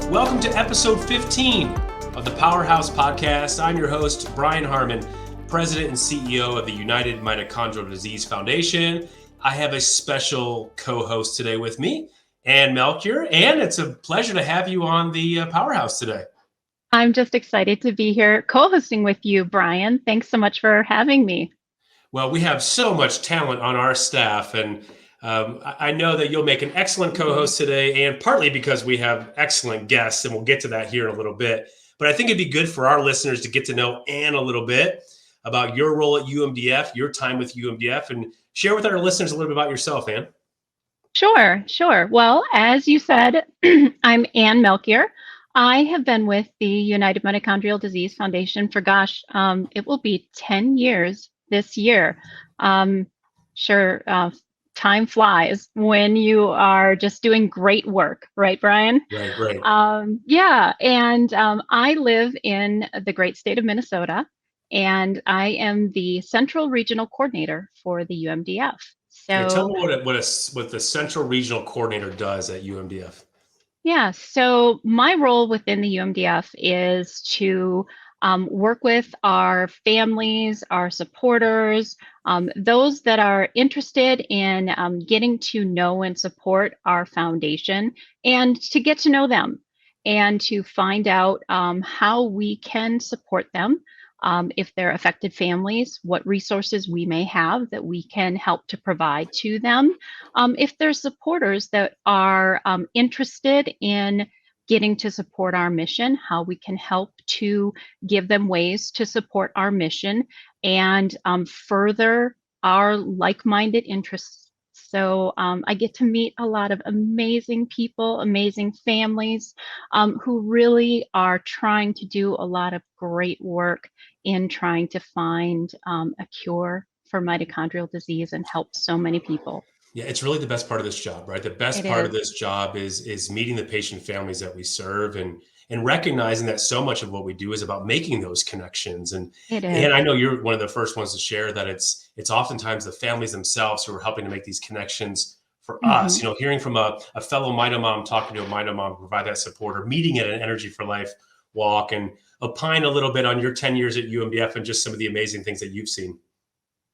Welcome to episode 15 of the Powerhouse Podcast. I'm your host, Brian Harman, President and CEO of the United Mitochondrial Disease Foundation. I have a special co-host today with me, Ann Melchior, and it's a pleasure to have you on the Powerhouse today. I'm just excited to be here co-hosting with you, Brian. Thanks so much for having me. Well, we have so much talent on our staff, and I know that you'll make an excellent co-host today, and partly because we have excellent guests, and we'll get to that here in a little bit. But I think it'd be good for our listeners to get to know Ann a little bit about your role at UMDF, your time with UMDF, and share with our listeners a little bit about yourself, Ann. Sure. Well, as you said, I'm Ann Melchior. I have been with the United Mitochondrial Disease Foundation for, it will be 10 years this year. Time flies when you are just doing great work, right, Brian? Right. I live in the great state of Minnesota, and I am the Central Regional Coordinator for the UMDF. So tell me what the Central Regional Coordinator does at UMDF. Yeah, so my role within the UMDF is to work with our families, our supporters, those that are interested in getting to know and support our foundation, and to get to know them and to find out how we can support them. If they're affected families, what resources we may have that we can help to provide to them. If there's supporters that are interested in getting to support our mission, how we can help to give them ways to support our mission and further our like-minded interests. So I get to meet a lot of amazing people, amazing families who really are trying to do a lot of great work in trying to find a cure for mitochondrial disease and help so many people. Yeah, it's really the best part of this job, right? The best part of this job is meeting the patient families that we serve and recognizing that so much of what we do is about making those connections. And I know you're one of the first ones to share that it's oftentimes the families themselves who are helping to make these connections for us. You know, hearing from a fellow mitomom talking to a mitomom, provide that support, or meeting at an Energy for Life walk, and opine a little bit on your 10 years at UMDF and just some of the amazing things that you've seen.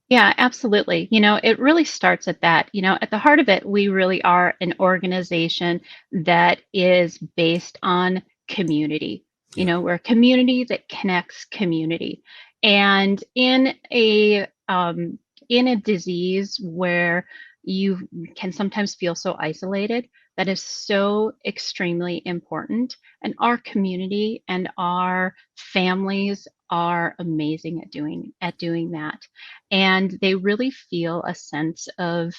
Yeah, absolutely. You know, it really starts at that. You know, at the heart of it, we really are an organization that is based on community. You know, we're a community that connects community. And in a disease where you can sometimes feel so isolated, that is so extremely important. And our community and our families are amazing at doing that. And they really feel a sense of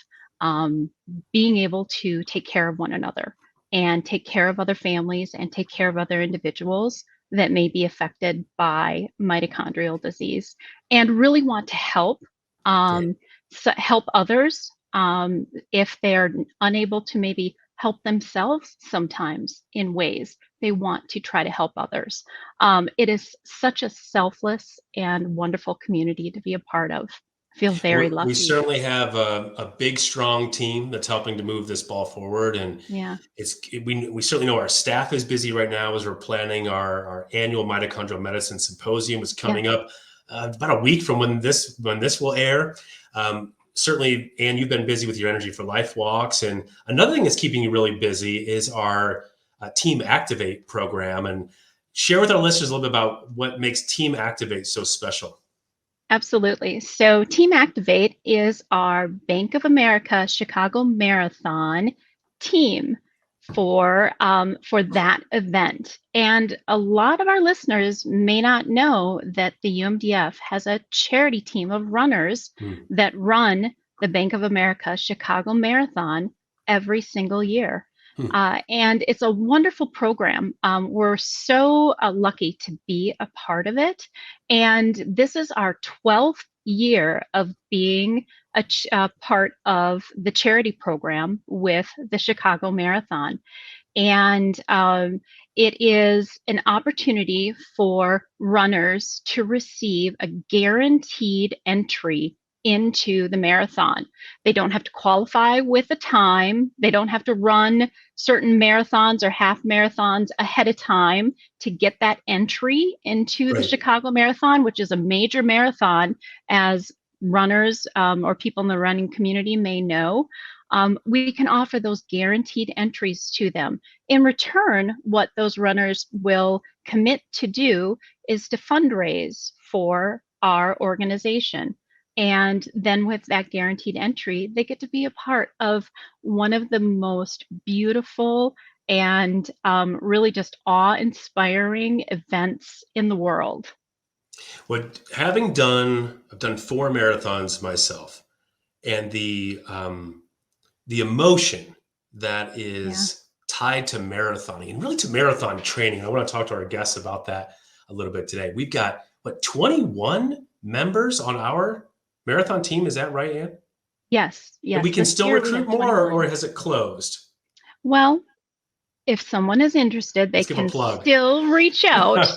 being able to take care of one another and take care of other families and take care of other individuals that may be affected by mitochondrial disease, and really want to help help others if they're unable to maybe help themselves sometimes in ways they want to try to help others. It is such a selfless and wonderful community to be a part of. I feel very lucky. We certainly have a big, strong team that's helping to move this ball forward. And we certainly know our staff is busy right now as we're planning our annual mitochondrial medicine symposium. It's coming up about a week from when this will air. Certainly, Ann, you've been busy with your Energy for Life walks. And another thing that's keeping you really busy is our Team Activate program. And share with our listeners a little bit about what makes Team Activate so special. Absolutely. So Team Activate is our Bank of America Chicago Marathon team for that event. And a lot of our listeners may not know that the UMDF has a charity team of runners that run the Bank of America Chicago Marathon every single year. And it's a wonderful program. We're so lucky to be a part of it. And this is our 12th year of being a part of the charity program with the Chicago Marathon. And it is an opportunity for runners to receive a guaranteed entry into the marathon. They don't have to qualify with a time. They don't have to run certain marathons or half marathons ahead of time to get that entry into the Chicago Marathon, which is a major marathon, as runners or people in the running community may know. We can offer those guaranteed entries to them. In return, what those runners will commit to do is to fundraise for our organization. And then with that guaranteed entry, they get to be a part of one of the most beautiful and really just awe-inspiring events in the world. I've done 4 marathons myself, and the emotion that is tied to marathoning and really to marathon training. I want to talk to our guests about that a little bit today. We've got 21 members on our marathon team. Is that right, Ann? Yes. And we can still recruit more, or has it closed? Well, if someone is interested, they can still reach out.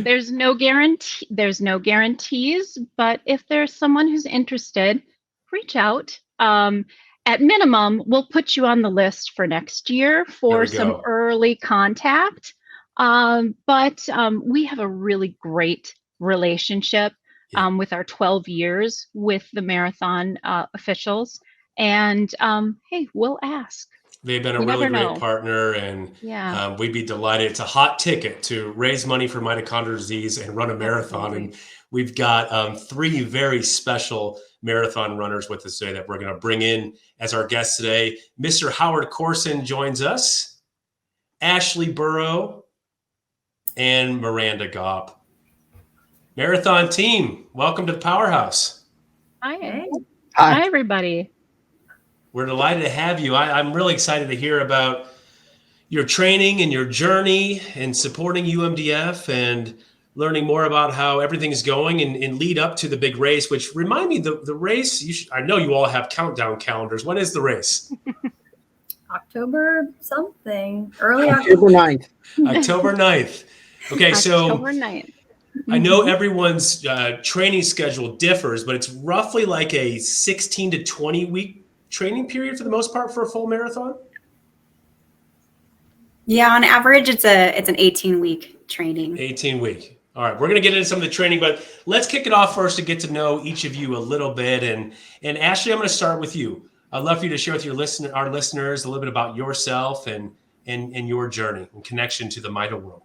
There's no guarantees, but if there's someone who's interested, reach out. At minimum, we'll put you on the list for next year for some early contact. But we have a really great relationship with our 12 years with the marathon officials. And hey, we'll ask. They've been a really great partner, and we'd be delighted. It's a hot ticket to raise money for mitochondrial disease and run a marathon. And we've got 3 very special marathon runners with us today that we're going to bring in as our guests today. Mr. Howard Corson joins us, Ashley Burrow, and Miranda Gopp. Marathon team, welcome to the Powerhouse. Hi. Hi, everybody. We're delighted to have you. I'm really excited to hear about your training and your journey and supporting UMDF and learning more about how everything's going and lead up to the big race, which remind me, the race, I know you all have countdown calendars. When is the race? October something. Early October 9th. October 9th. Okay, so October 9th. I know everyone's training schedule differs, but it's roughly like a 16 to 20 week training period for the most part for a full marathon? Yeah, on average, it's an 18-week training. 18-week. All right, we're going to get into some of the training, but let's kick it off first to get to know each of you a little bit. And Ashley, I'm going to start with you. I'd love for you to share with our listeners a little bit about yourself and your journey and connection to the Mito world.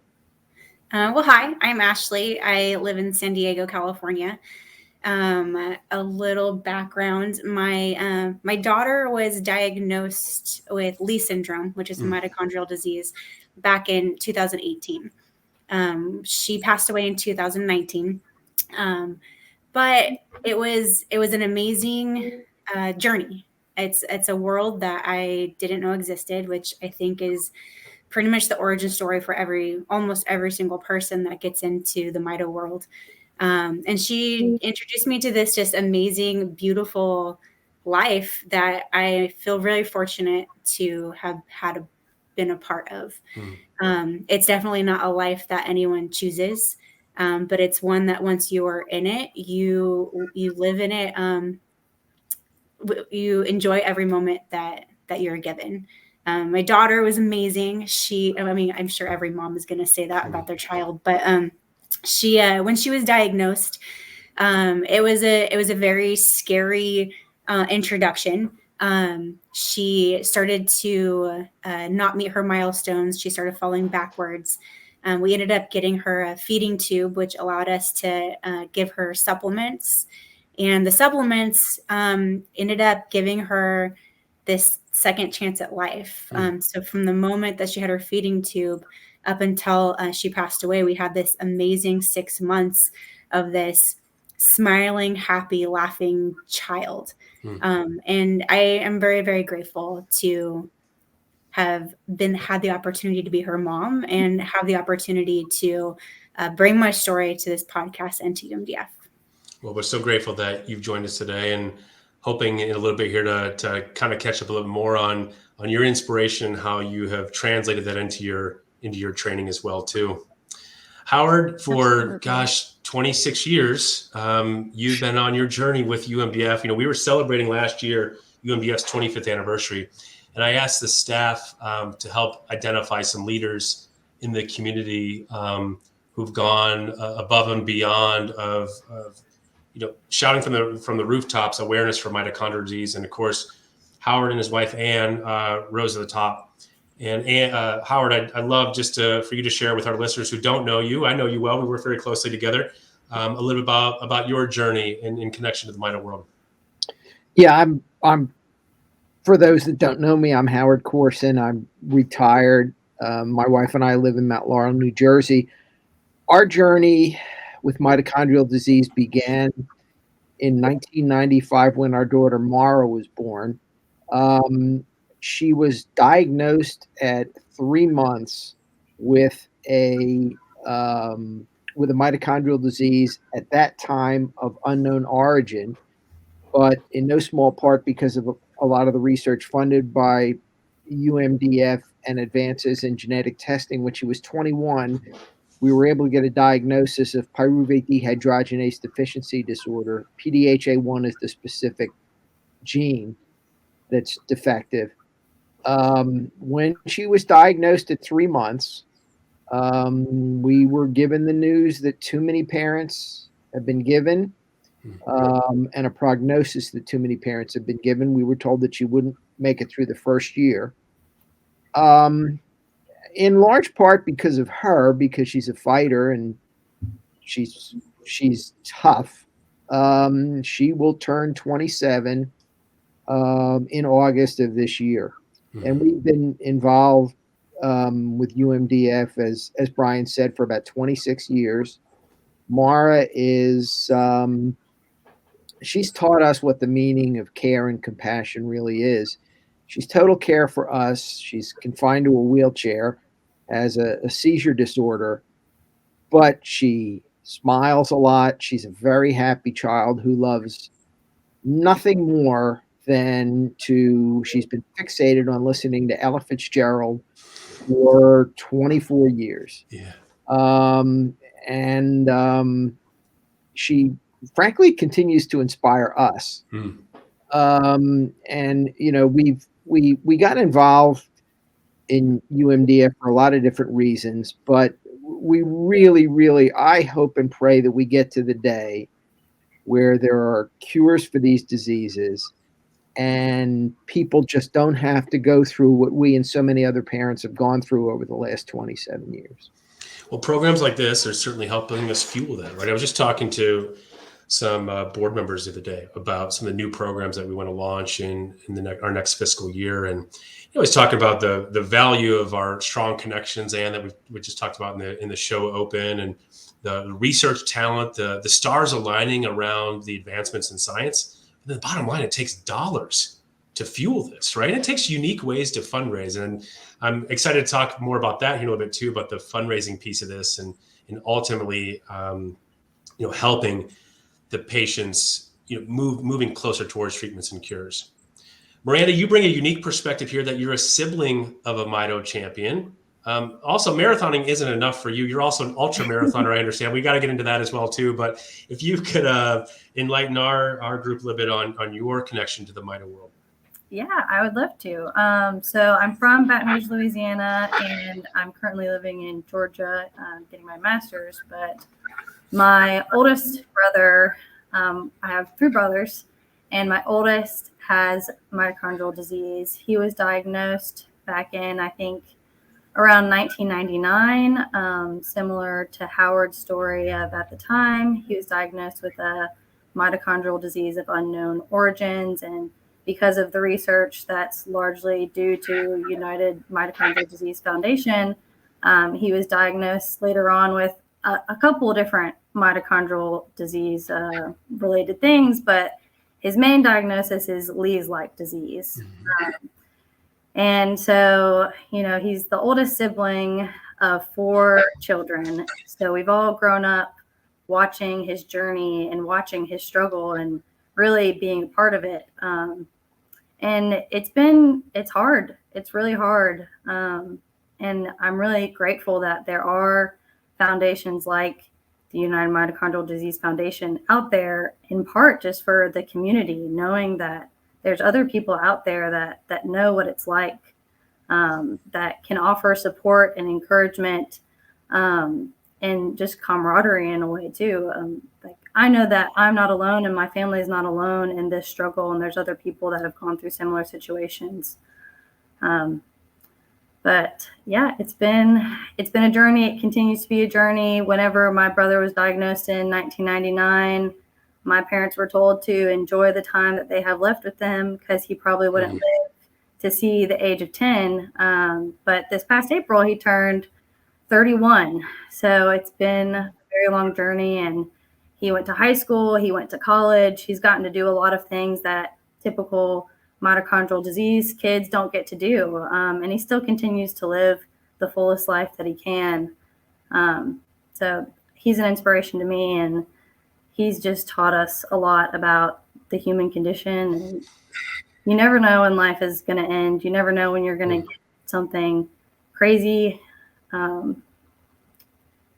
Well, hi, I'm Ashley. I live in San Diego, California. A little background. My daughter was diagnosed with Lee syndrome, which is a mitochondrial disease, back in 2018. She passed away in 2019. But it was an amazing journey. It's a world that I didn't know existed, which I think is pretty much the origin story for almost every single person that gets into the Mito world. And she introduced me to this just amazing, beautiful life that I feel really fortunate to have been a part of. It's definitely not a life that anyone chooses, but it's one that once you are in it, you live in it. You enjoy every moment that you're given. My daughter was amazing. I'm sure every mom is going to say that about their child, but she when she was diagnosed, it was a very scary introduction. She started to not meet her milestones. She started falling backwards. We ended up getting her a feeding tube, which allowed us to give her supplements. And the supplements ended up giving her this second chance at life. So from the moment that she had her feeding tube up until she passed away, we had this amazing 6 months of this smiling, happy, laughing child. And I am very, very grateful to have had the opportunity to be her mom and have the opportunity to bring my story to this podcast and to UMDF. Well, we're so grateful that you've joined us today, and hoping in a little bit here to kind of catch up a little more on your inspiration, how you have translated that into your training as well too. Howard, for Absolutely. 26 years, you've been on your journey with UMDF. We were celebrating last year UMDF's 25th anniversary, and I asked the staff to help identify some leaders in the community who've gone above and beyond of shouting from the rooftops awareness for mitochondrial disease. And of course, Howard and his wife Ann rose to the top. And Howard, I'd love just for you to share with our listeners who don't know you. I know you well. We work very closely together. A little bit about your journey in connection to the mito world. Yeah, I'm. For those that don't know me, I'm Howard Corson. I'm retired. My wife and I live in Mount Laurel, New Jersey. Our journey with mitochondrial disease began in 1995 when our daughter Mara was born. She was diagnosed at 3 months with a mitochondrial disease at that time of unknown origin, but in no small part because of a lot of the research funded by UMDF and advances in genetic testing. When she was 21, we were able to get a diagnosis of pyruvate dehydrogenase deficiency disorder. PDHA1 is the specific gene that's defective. When she was diagnosed at 3 months, we were given the news that too many parents have been given, and a prognosis that too many parents have been given. We were told that she wouldn't make it through the first year. In large part because of her, because she's a fighter and she's tough. She will turn 27 in August of this year. And we've been involved with UMDF, as Brian said, for about 26 years. Mara is, she's taught us what the meaning of care and compassion really is. She's total care for us. She's confined to a wheelchair, has a seizure disorder, but she smiles a lot. She's a very happy child who loves nothing more than she's been fixated on listening to Ella Fitzgerald for 24 years. Yeah. She frankly continues to inspire us. And we got involved in UMDF for a lot of different reasons, but we really, really, I hope and pray that we get to the day where there are cures for these diseases and people just don't have to go through what we and so many other parents have gone through over the last 27 years. Well, programs like this are certainly helping us fuel that, right? I was just talking to some board members the other day about some of the new programs that we want to launch in our next fiscal year. And I was talking about the value of our strong connections, and that we just talked about in the show open, and the research talent, the stars aligning around the advancements in science. And the bottom line, it takes dollars to fuel this, right? And it takes unique ways to fundraise. And I'm excited to talk more about that here a little bit too, about the fundraising piece of this and ultimately, helping the patients, moving closer towards treatments and cures. Miranda, you bring a unique perspective here that you're a sibling of a mito champion. Also, marathoning isn't enough for you. You're also an ultra marathoner, I understand. We got to get into that as well too. But if you could enlighten our group a little bit on your connection to the mito world. Yeah, I would love to. So I'm from Baton Rouge, Louisiana, and I'm currently living in Georgia, getting my master's. But my oldest brother, I have 3 brothers, and my oldest has mitochondrial disease. He was diagnosed back in, I think, around 1999, similar to Howard's story of at the time. He was diagnosed with a mitochondrial disease of unknown origins, and because of the research that's largely due to United Mitochondrial Disease Foundation, he was diagnosed later on with a couple of different mitochondrial disease related things, but his main diagnosis is Lees-like disease. And so, he's the oldest sibling of 4 children. So we've all grown up watching his journey and watching his struggle and really being a part of it. And it's hard. It's really hard. And I'm really grateful that there are foundations like the United Mitochondrial Disease Foundation out there, in part just for the community, knowing that there's other people out there that know what it's like, that can offer support and encouragement, and just camaraderie in a way too. Like, I know that I'm not alone and my family is not alone in this struggle, and there's other people that have gone through similar situations. But yeah, it's been a journey. It continues to be a journey. Whenever my brother was diagnosed in 1999, my parents were told to enjoy the time that they have left with him, because he probably wouldn't live to see the age of 10. But this past April, he turned 31. So it's been a very long journey, and he went to high school, he went to college. He's gotten to do a lot of things that typical mitochondrial disease kids don't get to do. And he still continues to live the fullest life that he can. So he's an inspiration to me, and he's just taught us a lot about the human condition. And you never know when life is going to end. You never know when you're going to get something crazy.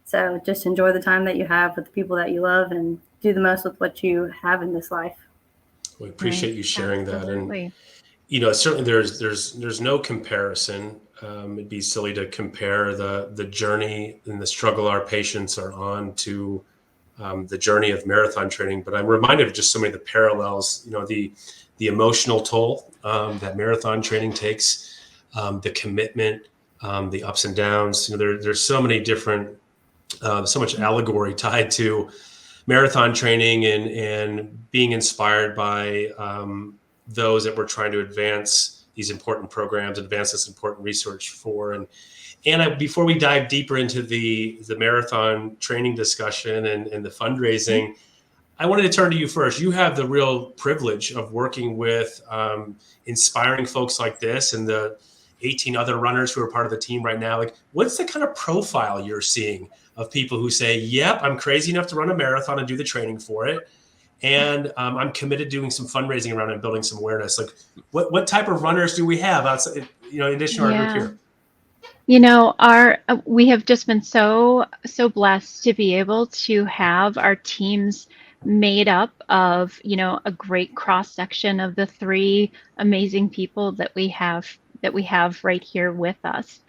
So just enjoy the time that you have with the people that you love, and do the most with what you have in this life. We appreciate you sharing Absolutely. that. And, certainly there's no comparison. It'd be silly to compare the journey and the struggle our patients are on to the journey of marathon training. But I'm reminded of just so many of the parallels, the emotional toll that marathon training takes, the commitment, the ups and downs. There's so many different, so much allegory tied to marathon training and being inspired by those that we're trying to advance these important programs, advance this important research for. And before we dive deeper into the marathon training discussion and the fundraising, I wanted to turn to you first. You have the real privilege of working with inspiring folks like this and the 18 other runners who are part of the team right now. Like, what's the kind of profile you're seeing of people who say, yep, I'm crazy enough to run a marathon and do the training for it, and I'm committed to doing some fundraising around it and building some awareness? Like, what type of runners do we have outside, in addition to our group here? We have just been so blessed to be able to have our teams made up of, a great cross section of the three amazing people that we have right here with us.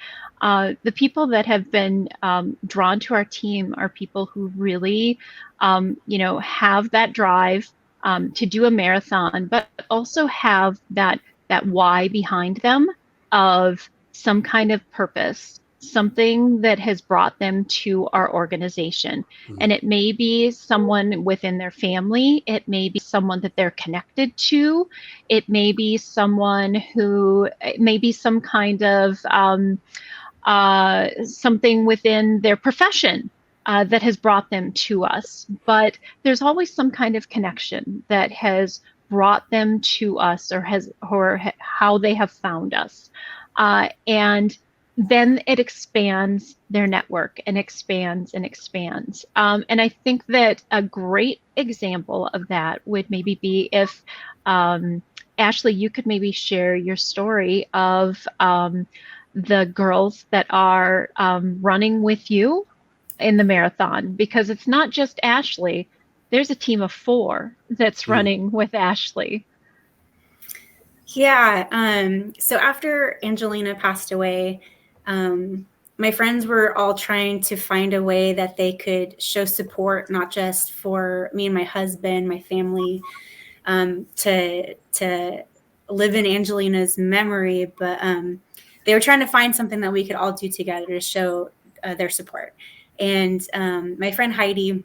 The people that have been drawn to our team are people who really, have that drive to do a marathon, but also have that why behind them of some kind of purpose, something that has brought them to our organization. And it may be someone within their family. It may be someone that they're connected to. It may be someone who, it may be some kind of something within their profession that has brought them to us. But there's always some kind of connection that has brought them to us, or how they have found us. And then it expands their network and expands and expands. And I think that a great example of that would maybe be if, Ashley, you could maybe share your story of the girls that are running with you in the marathon, because it's not just Ashley. There's a team of 4 that's running with Ashley. Yeah. So after Angelina passed away, my friends were all trying to find a way that they could show support, not just for me and my husband, my family, to live in Angelina's memory, but they were trying to find something that we could all do together to show their support. And my friend Heidi,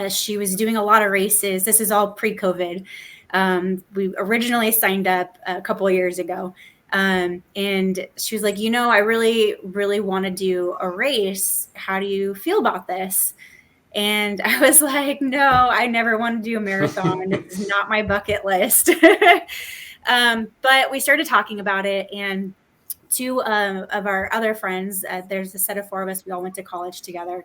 she was doing a lot of races. This is all pre-COVID. We originally signed up a couple of years ago. And she was like, I really, really want to do a race. How do you feel about this? And I was like, no, I never want to do a marathon. This is not my bucket list. But we started talking about it, and 2 of our other friends, there's a set of 4 of us, we all went to college together.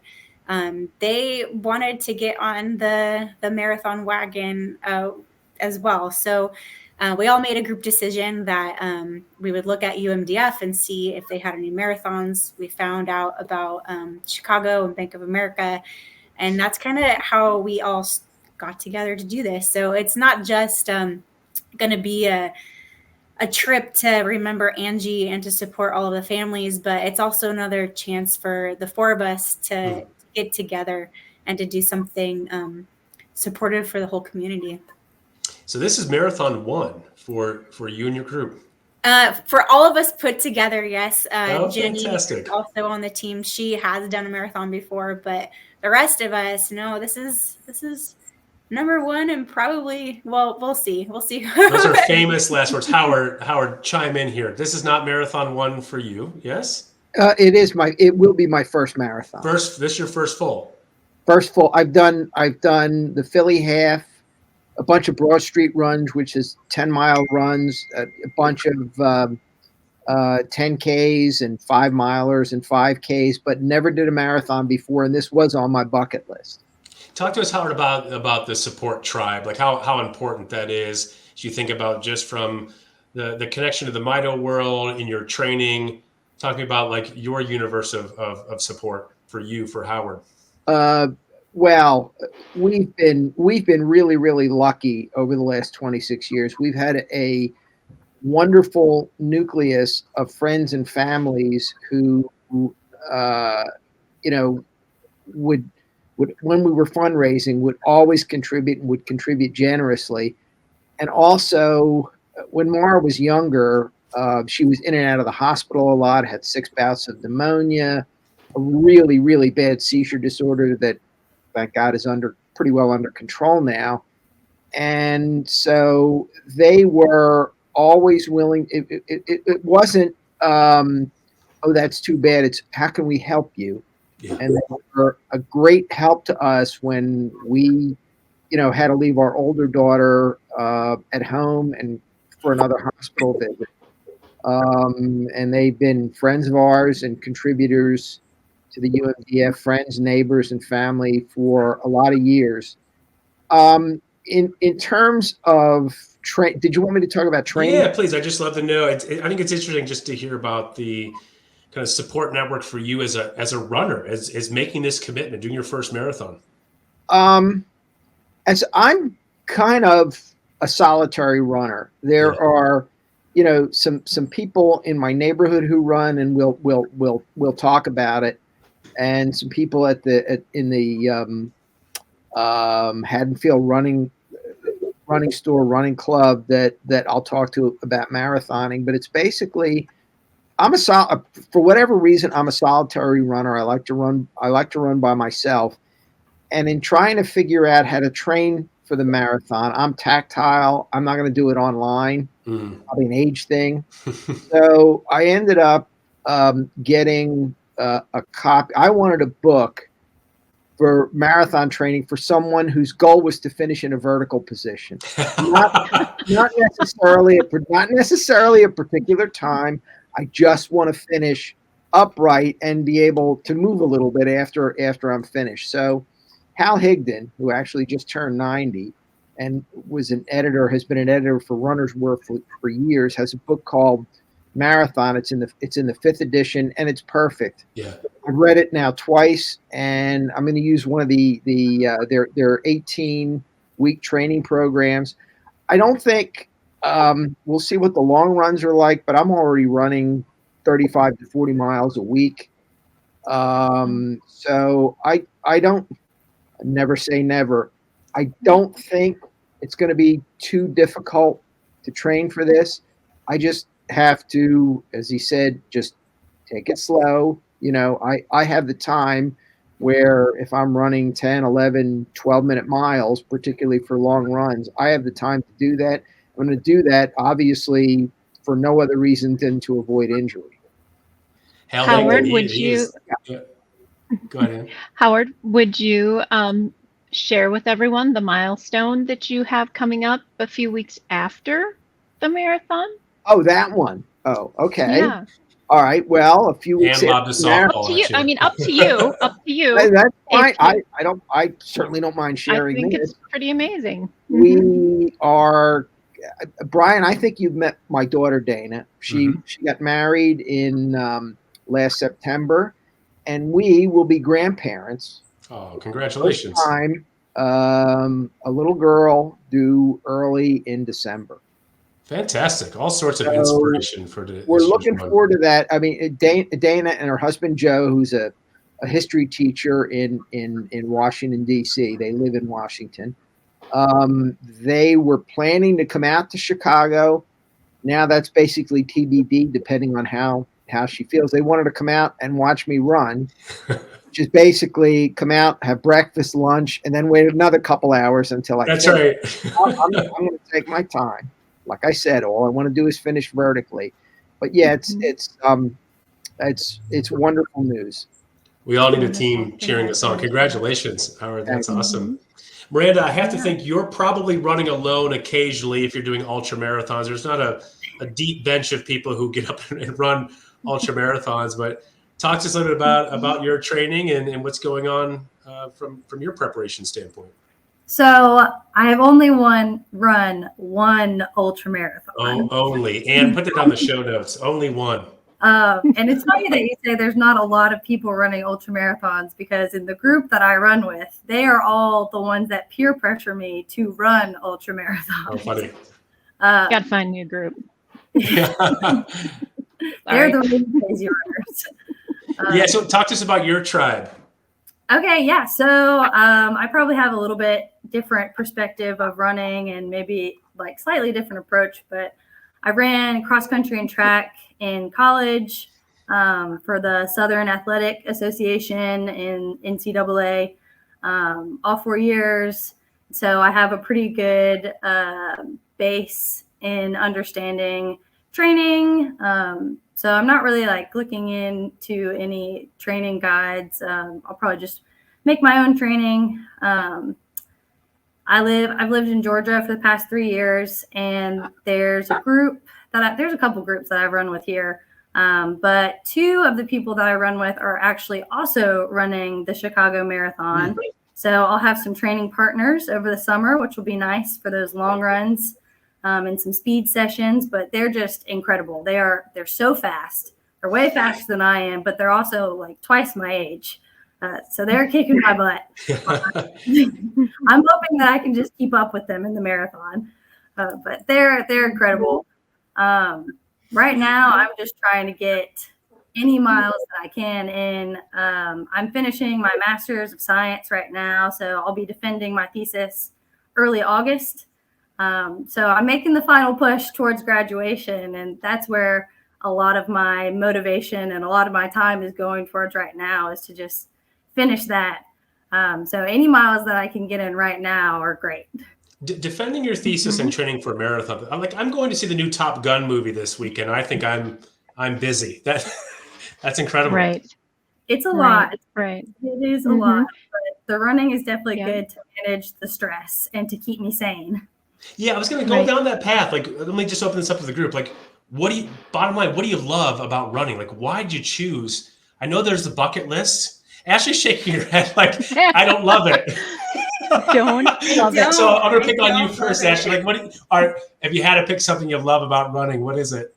They wanted to get on the marathon wagon as well. So we all made a group decision that we would look at UMDF and see if they had any marathons. We found out about Chicago and Bank of America, and that's kind of how we all got together to do this. So it's not just going to be a trip to remember Angie and to support all of the families, but it's also another chance for the four of us to get together and to do something supportive for the whole community. So this is Marathon 1 for you and your group. For all of us put together, yes. Jenny fantastic. Also on the team. She has done a marathon before, but the rest of us, no, this is number 1, and probably, well, we'll see. Those are famous last words. Howard, chime in here. This is not Marathon 1 for you, yes? It will be my first marathon. This is your first full. First full. I've done the Philly half, a bunch of Broad Street runs, which is 10-mile runs, a bunch of 10Ks and 5-milers and 5Ks, but never did a marathon before, and this was on my bucket list. Talk to us, Howard, about the support tribe, like how important that is as you think about just from the connection to the Mito world in your training. Talking about like your universe of support for you, for Howard. Well, we've been really, really lucky over the last 26 years. We've had a wonderful nucleus of friends and families who would when we were fundraising would always contribute and would contribute generously. And also when Mara was younger, she was in and out of the hospital a lot, had 6 bouts of pneumonia, a really, really bad seizure disorder that, thank God, is pretty well under control now. And so they were always willing. It wasn't, oh, that's too bad. It's how can we help you? Yeah. And they were a great help to us when we, had to leave our older daughter at home and for another hospital visit. And they've been friends of ours and contributors to the UMDF, friends, neighbors, and family for a lot of years. In terms of did you want me to talk about training? Yeah, please. I just love to know. I think it's interesting just to hear about the kind of support network for you as a runner, as making this commitment, doing your first marathon. As I'm kind of a solitary runner, there are, some people in my neighborhood who run, and we'll talk about it, and some people in the Haddonfield running store, running club that I'll talk to about marathoning. But it's basically, for whatever reason, I'm a solitary runner. I like to run by myself. And in trying to figure out how to train for the marathon, I'm tactile. I'm not going to do it online. Probably an age thing. So I ended up getting a copy. I wanted a book for marathon training for someone whose goal was to finish in a vertical position, not necessarily a particular time. I just want to finish upright and be able to move a little bit after I'm finished. So Hal Higdon, who actually just turned 90 and has been an editor for Runner's World for years, has a book called Marathon. It's in the 5th edition, and it's perfect. Yeah, I've read it now twice, and I'm going to use one of their 18-week training programs. I don't think we'll see what the long runs are like, but I'm already running 35 to 40 miles a week. So I don't. Never say never. I don't think it's going to be too difficult to train for this. I just have to, as he said, just take it slow. I have the time where if I'm running 10, 11, 12-minute miles, particularly for long runs, I have the time to do that. I'm going to do that, obviously, for no other reason than to avoid injury. Howard, would you... Go ahead. Howard, would you share with everyone the milestone that you have coming up a few weeks after the marathon? Oh, that one. Oh, okay. Yeah. All right. Well, a few weeks after. Up to you. I mean, up to you. Up to you. That's fine. I certainly don't mind sharing. I think it's pretty amazing. We are Brian, I think you've met my daughter, Dana. She got married in last September, and we will be grandparents. Oh, congratulations. First time, a little girl due early in December. Fantastic. All sorts of inspiration for the. We're looking forward to that. I mean, Dana and her husband, Joe, who's a history teacher in Washington, D.C. They live in Washington. They were planning to come out to Chicago. Now that's basically TBD, depending on how she feels. They wanted to come out and watch me run, which is basically come out, have breakfast, lunch, and then wait another couple hours until I. That's right. I'm going to take my time. Like I said, all I want to do is finish vertically. But yeah, it's wonderful news. We all need a team cheering us on. Congratulations, Howard. That's awesome. Miranda, I have to think you're probably running alone occasionally if you're doing ultra marathons. There's not a deep bench of people who get up and run ultra marathons, but talk to us a little bit about your training and what's going on from your preparation standpoint. So I have only run one ultra marathon. Oh, only. And put it on the show notes. Only one. And it's funny that you say there's not a lot of people running ultra marathons, because in the group that I run with, they are all the ones that peer pressure me to run ultra marathons. Oh, funny. Got to find a new group. They're the really crazy runners. Yeah. So talk to us about your tribe. Okay. Yeah. So I probably have a little bit different perspective of running and maybe like slightly different approach, but I ran cross country and track in college for the Southern Athletic Association in NCAA all 4 years. So I have a pretty good base in understanding training. So I'm not really like looking into any training guides. I'll probably just make my own training. I've lived in Georgia for the past 3 years, and there's a couple groups that I've run with here. But two of the people that I run with are actually also running the Chicago Marathon. Mm-hmm. So I'll have some training partners over the summer, which will be nice for those long runs and some speed sessions. But they're just incredible. They're so fast. They're way faster than I am, but they're also like twice my age. So they're kicking my butt. I'm hoping that I can just keep up with them in the marathon. But they're incredible. Right now, I'm just trying to get any miles that I can in. I'm finishing my Master's of Science right now, so I'll be defending my thesis early August. So I'm making the final push towards graduation, and that's where a lot of my motivation and a lot of my time is going towards right now, is to just finish that. So any miles that I can get in right now are great. Defending your thesis and training for a marathon. I'm going to see the new Top Gun movie this weekend. I think I'm busy. That's incredible. Right. It's a lot. Right. It is a lot. But the running is definitely good to manage the stress and to keep me sane. Yeah, I was going to go down that path. Like, let me just open this up to the group. Like, bottom line, what do you love about running? Like, why'd you choose? I know there's the bucket list. Ashley's shaking her head like, I don't love it. Don't love it. So I'm going to pick on you first, Ashley. Like, have you had to pick something you love about running? What is it?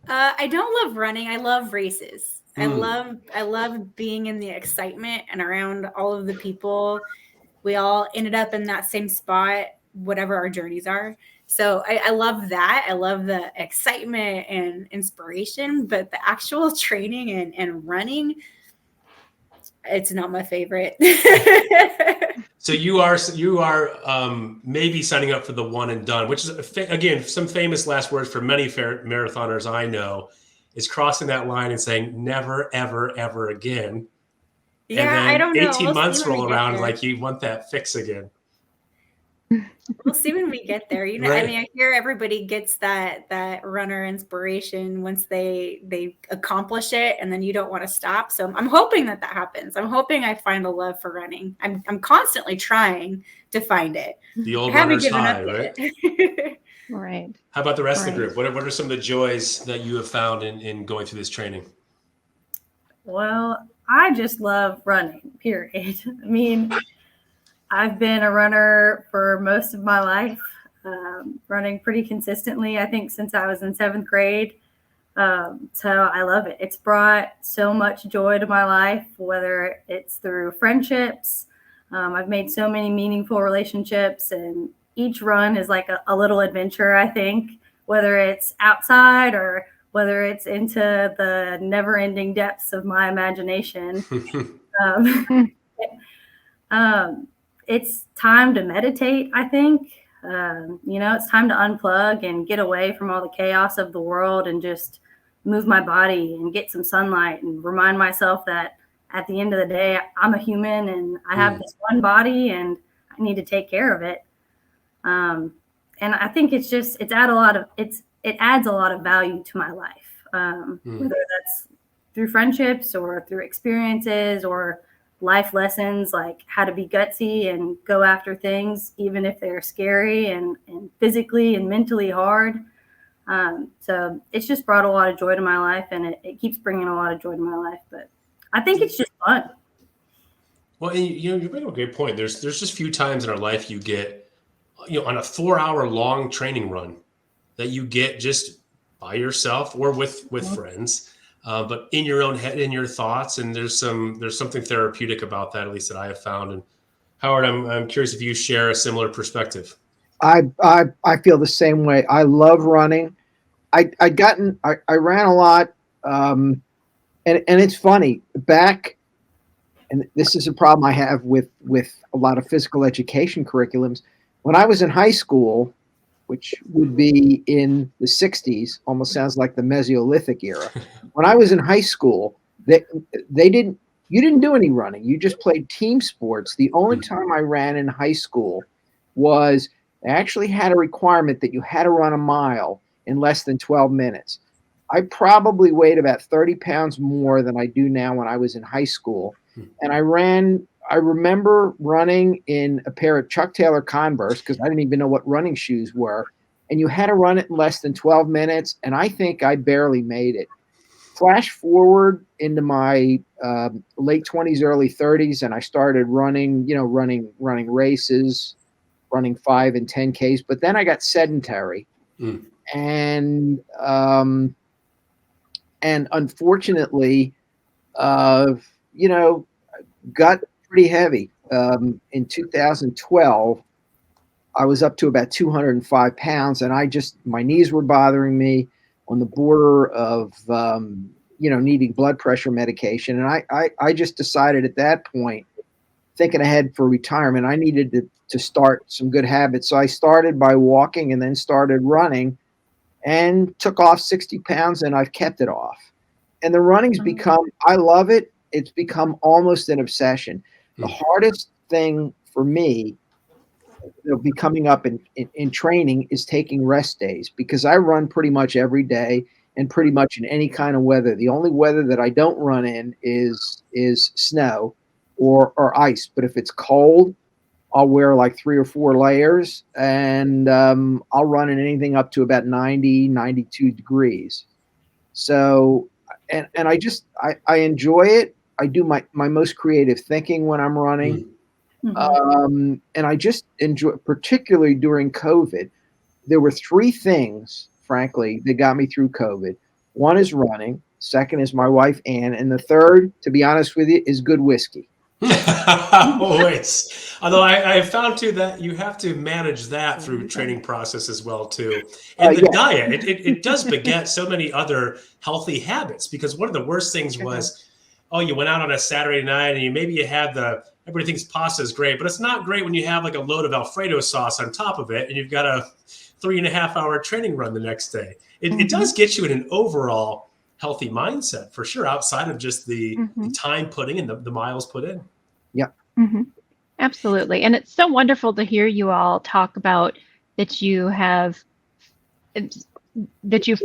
I don't love running. I love races. I love being in the excitement and around all of the people. We all ended up in that same spot, whatever our journeys are. So I love that. I love the excitement and inspiration, but the actual training and running, it's not my favorite. So you are maybe signing up for the one and done, which is, again, some famous last words for many marathoners I know, is crossing that line and saying never, ever, ever again. Yeah, and then I don't know. 18 months roll around, like you want that fix again. We'll see when we get there. You know, right. I mean, I hear everybody gets that runner inspiration once they accomplish it, and then you don't want to stop. So I'm hoping that happens. I'm hoping I find a love for running. I'm constantly trying to find it. The old runner's high, right? Right. How about the rest of the group? What are some of the joys that you have found in going through this training? Well, I just love running, period. I mean, I've been a runner for most of my life. running pretty consistently, I think, since I was in 7th grade. So I love it. It's brought so much joy to my life, whether it's through friendships. I've made so many meaningful relationships, and each run is like a little adventure, I think, whether it's outside or whether it's into the never-ending depths of my imagination. It's time to meditate, I think. It's time to unplug and get away from all the chaos of the world and just move my body and get some sunlight and remind myself that at the end of the day, I'm a human and I have this one body and I need to take care of it. And I think it adds a lot of value to my life, whether that's through friendships or through experiences or life lessons, like how to be gutsy and go after things, even if they're scary and physically and mentally hard. So it's just brought a lot of joy to my life, and it keeps bringing a lot of joy to my life. But I think it's just fun. Well, and you bring up a great point. There's just few times in our life you get, on a 4-hour long training run that you get just by yourself or with friends. But in your own head, in your thoughts, and there's something therapeutic about that, at least that I have found. And Howard, I'm curious if you share a similar perspective. I feel the same way. I love running. I ran a lot, and it's funny back, and this is a problem I have with a lot of physical education curriculums. When I was in high school, which would be in the 60s, almost sounds like the Mesolithic era. When I was in high school, you didn't do any running. You just played team sports. The only time I ran in high school was they actually had a requirement that you had to run a mile in less than 12 minutes. I probably weighed about 30 pounds more than I do now when I was in high school. And I remember running in a pair of Chuck Taylor Converse because I didn't even know what running shoes were. And you had to run it in less than 12 minutes. And I think I barely made it. Flash forward into my late 20s, early 30s, and I started running races, running 5 and 10Ks. But then I got sedentary. And unfortunately, got pretty heavy. In 2012, I was up to about 205 pounds, and my knees were bothering me, on the border of, needing blood pressure medication. And I just decided at that point, thinking ahead for retirement, I needed to start some good habits. So I started by walking and then started running and took off 60 pounds, and I've kept it off. And the running's I love it. It's become almost an obsession. The hardest thing for me, be coming up in training, is taking rest days, because I run pretty much every day and pretty much in any kind of weather. The only weather that I don't run in is snow or ice. But if it's cold, I'll wear like 3 or 4 layers, and I'll run in anything up to about 90, 92 degrees. So, and I enjoy it. I do my most creative thinking when I'm running. And I just enjoy, particularly during COVID, there were 3 things, frankly, that got me through COVID. One is running. Second is my wife, Ann. And the third, to be honest with you, is good whiskey. Always. Although I have found too that you have to manage that through training process as well too. And the diet, it does beget so many other healthy habits, because one of the worst things was, you went out on a Saturday night and maybe you had everybody thinks pasta is great, but it's not great when you have like a load of Alfredo sauce on top of it and you've got a 3.5-hour training run the next day. It does get you in an overall healthy mindset for sure, outside of just the time put in and the miles put in. Yeah. Absolutely. And it's so wonderful to hear you all talk about that you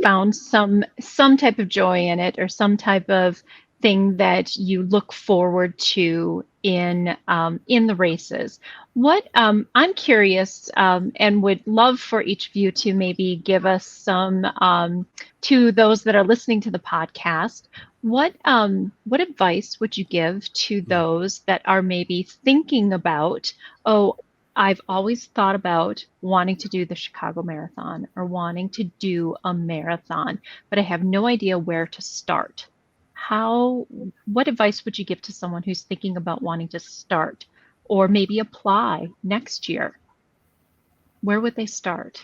found some type of joy in it, or some type of thing that you look forward to in the races. What I'm curious, and would love for each of you to maybe give us some, to those that are listening to the podcast, what advice would you give to those that are maybe thinking about, I've always thought about wanting to do the Chicago Marathon or wanting to do a marathon, but I have no idea where to start. What advice would you give to someone who's thinking about wanting to start or maybe apply next year? Where would they start?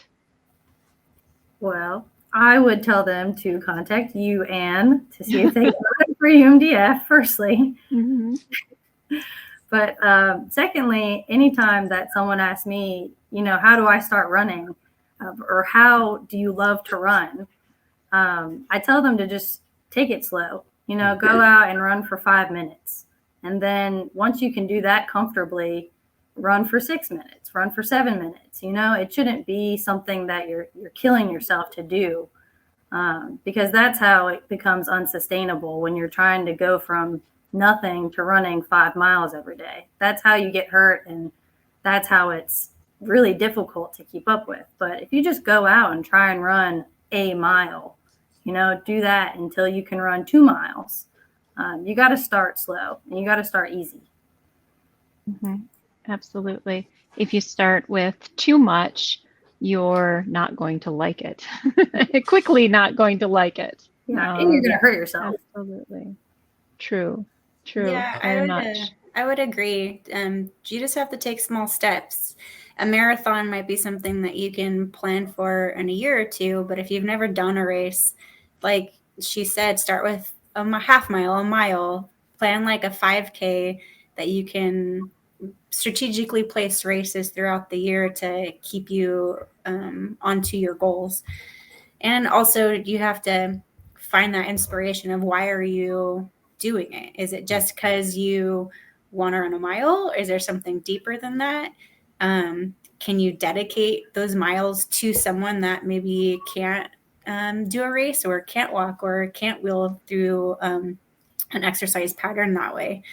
Well, I would tell them to contact you, Anne, to see if they can run for UMDF, firstly. Mm-hmm. But secondly, anytime that someone asks me, how do I start running? Or how do you love to run? I tell them to just take it slow. Go out and run for 5 minutes. And then once you can do that comfortably, run for 6 minutes, run for 7 minutes. It shouldn't be something that you're killing yourself to do, because that's how it becomes unsustainable when you're trying to go from nothing to running 5 miles every day. That's how you get hurt, and that's how it's really difficult to keep up with. But if you just go out and try and run a mile, do that until you can run 2 miles. You got to start slow and you got to start easy. Mm-hmm. Absolutely. If you start with too much, you're not going to like it. Quickly not going to like it. Yeah, and you're going to hurt yourself. Absolutely. True. Yeah, I would agree. You just have to take small steps. A marathon might be something that you can plan for in a year or two, but if you've never done a race, like she said, start with a half mile, a mile, plan like a 5K that you can strategically place races throughout the year to keep you onto your goals. And also you have to find that inspiration of why are you doing it? Is it just because you want to run a mile? Is there something deeper than that? Can you dedicate those miles to someone that maybe can't do a race or can't walk or can't wheel through an exercise pattern that way?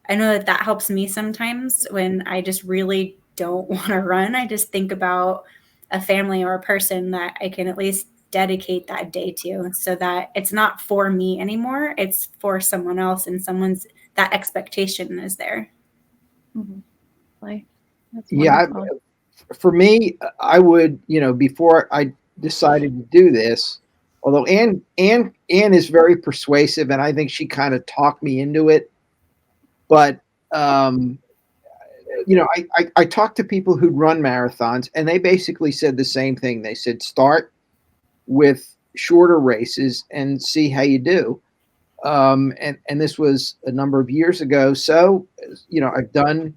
I know that helps me sometimes when I just really don't want to run. I just think about a family or a person that I can at least dedicate that day to, so that it's not for me anymore. It's for someone else, and that expectation is there. Mm-hmm. Yeah. For me, I would, before I decided to do this, although Anne is very persuasive and I think she kind of talked me into it. But, I talked to people who'd run marathons and they basically said the same thing. They said, start with shorter races and see how you do. And this was a number of years ago. So, I've done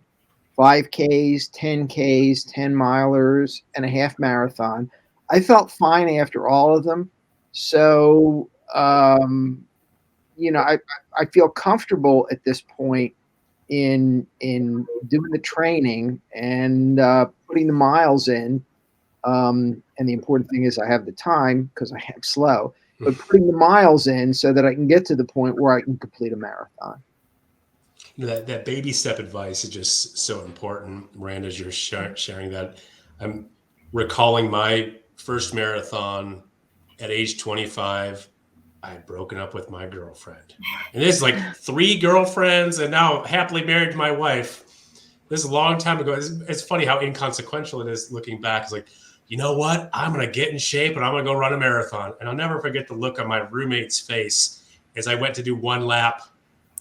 5Ks, 10Ks, 10 milers, and a half marathon. I felt fine after all of them. So, I feel comfortable at this point in doing the training and putting the miles in. And the important thing is I have the time because I am slow, but putting the miles in so that I can get to the point where I can complete a marathon. That baby step advice is just so important, Miranda, as you're sharing that. I'm recalling my first marathon at age 25. I had broken up with my girlfriend. And this is like 3 girlfriends and now happily married to my wife. This is a long time ago. It's funny how inconsequential it is looking back. It's like, you know what? I'm going to get in shape and I'm going to go run a marathon. And I'll never forget the look on my roommate's face as I went to do 1 lap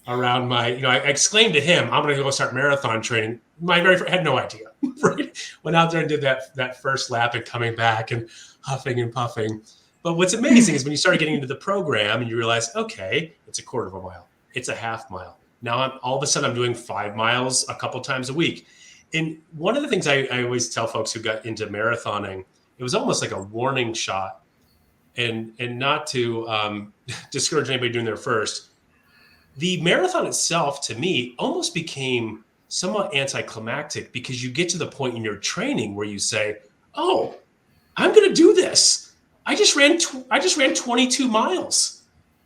around I exclaimed to him, I'm going to go start marathon training. Had no idea, right? Went out there and did that first lap and coming back and huffing and puffing. But what's amazing is when you start getting into the program and you realize, okay, it's a quarter of a mile. It's a half mile. Now all of a sudden I'm doing 5 miles a couple times a week. And one of the things I always tell folks who got into marathoning, it was almost like a warning shot, and not to discourage anybody doing their first. The marathon itself, to me, almost became somewhat anticlimactic because you get to the point in your training where you say, oh, I'm going to do this. I just ran 22 miles,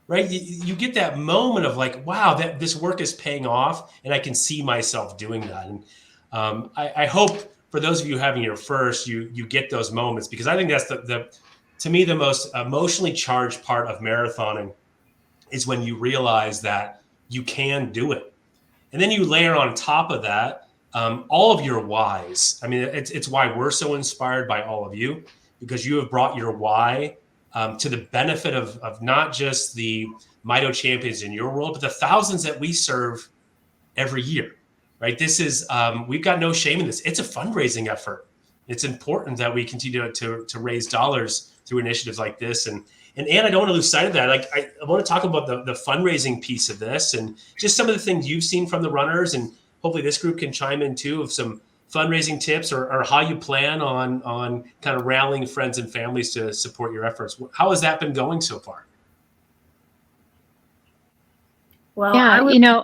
right? You get that moment of like, wow, that this work is paying off and I can see myself doing that. And I hope for those of you having your first, you get those moments, because I think that's to me, the most emotionally charged part of marathoning is when you realize that you can do it. And then you layer on top of that all of your whys. I mean, it's why we're so inspired by all of you, because you have brought your why to the benefit of not just the Mito champions in your world, but the thousands that we serve every year, right? This is, we've got no shame in this. It's a fundraising effort. It's important that we continue to raise dollars through initiatives like this. And Ann, I don't want to lose sight of that. Like, I want to talk about the fundraising piece of this and just some of the things you've seen from the runners, and hopefully this group can chime in too of some fundraising tips or how you plan on kind of rallying friends and families to support your efforts. How has that been going so far? Well, yeah,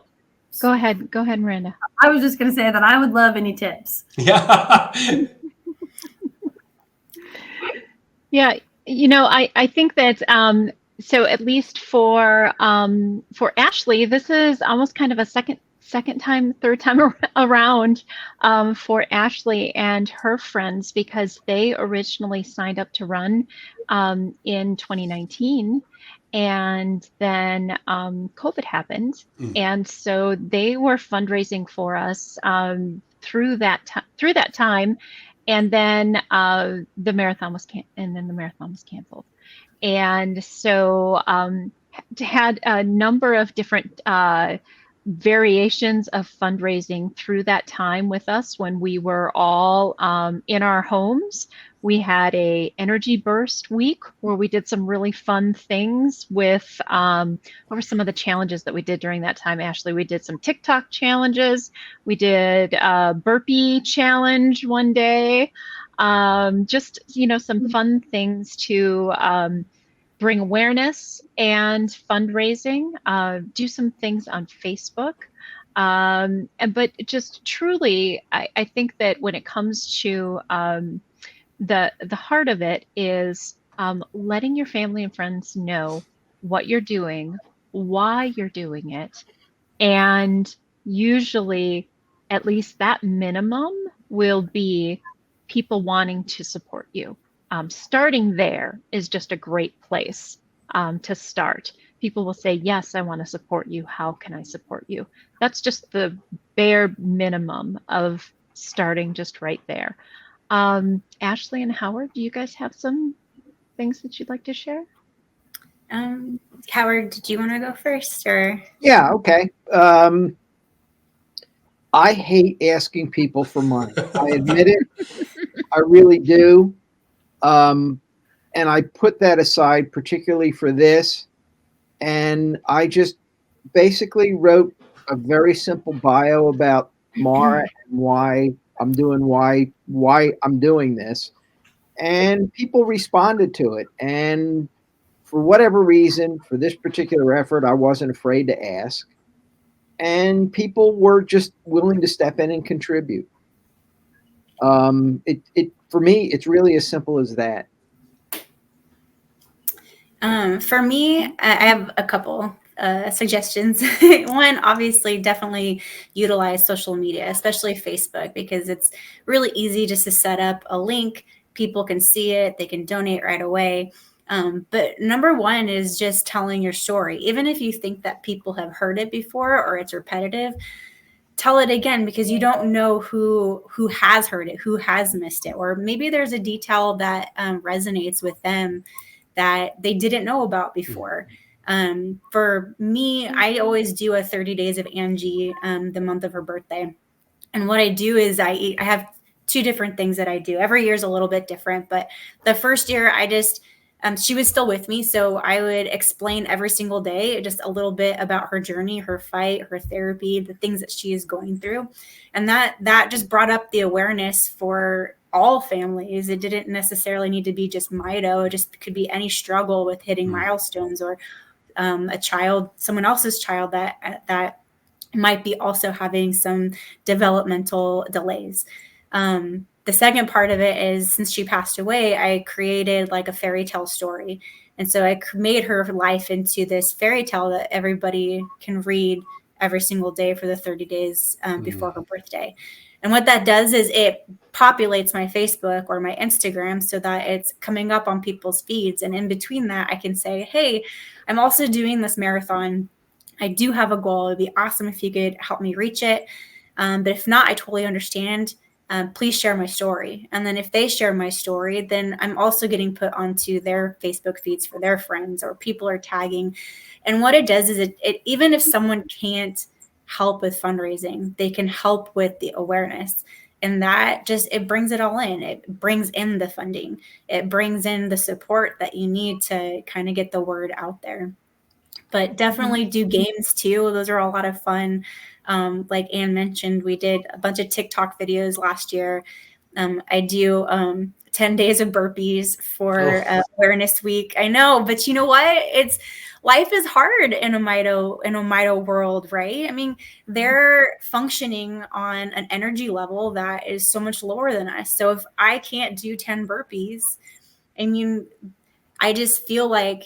go ahead, Miranda. I was just going to say that I would love any tips. Yeah. Yeah, I think that so at least for Ashley, this is almost kind of a third time around for Ashley and her friends, because they originally signed up to run in 2019. And then COVID happened. And so they were fundraising for us through that time. And then the marathon was canceled. And so had a number of different variations of fundraising through that time with us when we were all in our homes. We had a energy burst week where we did some really fun things with what were some of the challenges that we did during that time, Ashley? We did some TikTok challenges. We did a burpee challenge one day. Just, some fun things to bring awareness and fundraising, do some things on Facebook. But just truly, I think that when it comes to the heart of it is letting your family and friends know what you're doing, why you're doing it, and usually at least that minimum will be people wanting to support you. Starting there is just a great place to start. People will say, yes, I want to support you. How can I support you? That's just the bare minimum of starting just right there. Ashley and Howard, do you guys have some things that you'd like to share? Howard, did you want to go first, or? Yeah, okay. I hate asking people for money. I admit it. I really do. And I put that aside, particularly for this. And I just basically wrote a very simple bio about Mara and why I'm doing this. And people responded to it. And for whatever reason, for this particular effort, I wasn't afraid to ask. And people were just willing to step in and contribute. For me, it's really as simple as that. For me, I have a couple suggestions. One, obviously, definitely utilize social media, especially Facebook, because it's really easy just to set up a link. People can see it. They can donate right away. But number one is just telling your story. Even if you think that people have heard it before or it's repetitive, tell it again, because you don't know who has heard it, who has missed it, or maybe there's a detail that resonates with them that they didn't know about before. For me, I always do a 30 days of Angie, the month of her birthday. And what I do is I have two different things that I do. Every year is a little bit different, but the first year I just, she was still with me. So I would explain every single day just a little bit about her journey, her fight, her therapy, the things that she is going through. And that just brought up the awareness for all families. It didn't necessarily need to be just Mito. It just could be any struggle with hitting milestones, or a child, someone else's child that might be also having some developmental delays. The second part of it is, since she passed away, I created like a fairy tale story. And so I made her life into this fairy tale that everybody can read every single day for the 30 days before her birthday. And what that does is it populates my Facebook or my Instagram so that it's coming up on people's feeds. And in between that, I can say, hey, I'm also doing this marathon. I do have a goal. It'd be awesome if you could help me reach it. But if not, I totally understand. Please share my story. And then if they share my story, then I'm also getting put onto their Facebook feeds for their friends, or people are tagging. And what it does is it even if someone can't help with fundraising, they can help with the awareness. And that just, it brings it all in. It brings in the funding. It brings in the support that you need to kind of get the word out there. But definitely do games too. Those are a lot of fun. Like Anne mentioned, we did a bunch of TikTok videos last year. I do 10 days of burpees for Awareness Week. I know, but you know what? Life is hard in a mito world, right? I mean, they're functioning on an energy level that is so much lower than us. So if I can't do 10 burpees, I mean, I just feel like